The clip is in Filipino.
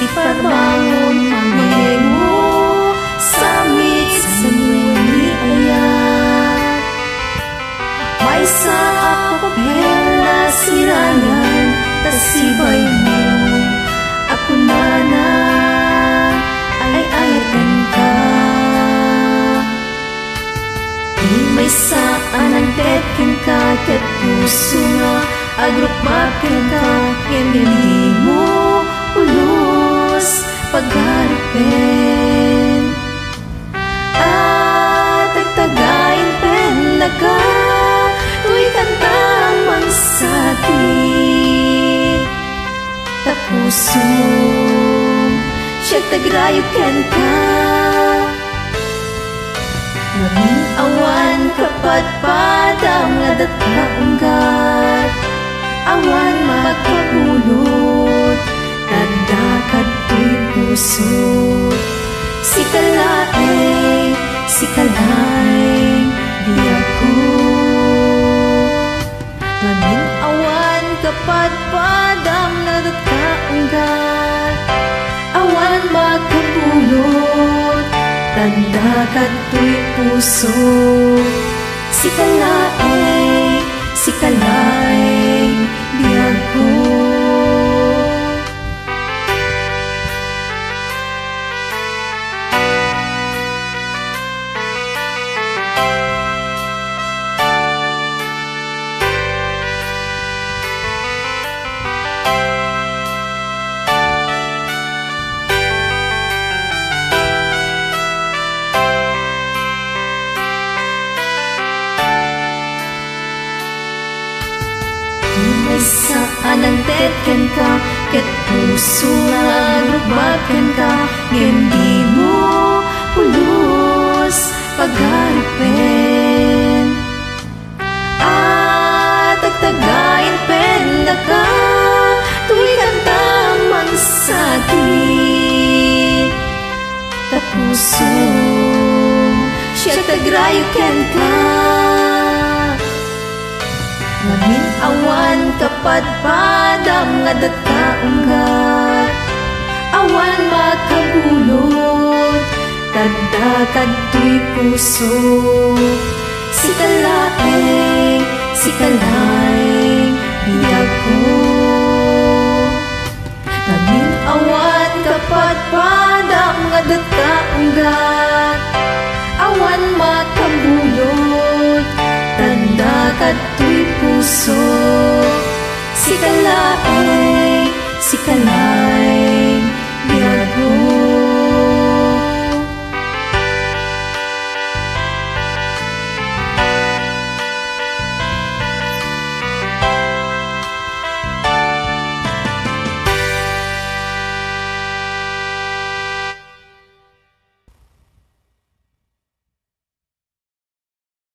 Iparbangon mangingo samit sa ni ayat. May sa papel na sirangan tasibay mo. Ako na ay ayatan ka. Di may saan ang tetkin ka ket puso nga agrupmakin ka ken hindi mo ulos pagharapin. At tagtagain pen naga tuy kantang mangsakit. Tapuso siya tagrayo ken ka. Maging awan kapatpadam nga datkaunggat. Awan magpapulot tanda kato'y puso. Sikalaing di ako. Maging awan kapatpadam nga datkaunggat. Awan magpapulot tanda kato'y puso. Sikalaing di ako. Saan ang tetken ka ket puso nga agrupmaken ka. Hindi mo pulos pagharapin. At tagtagain pen ka tuy kantang mangsakit. Tapuso siya tagrayo ken ka. Maging awan kapatpadam nga datkaunggat. Awan makabulot tanda kato'y puso. Sikalaing di ako. Maging awan kapatpadam nga datkaunggat. Awan makabulot tanda kato'y puso. Sikalaing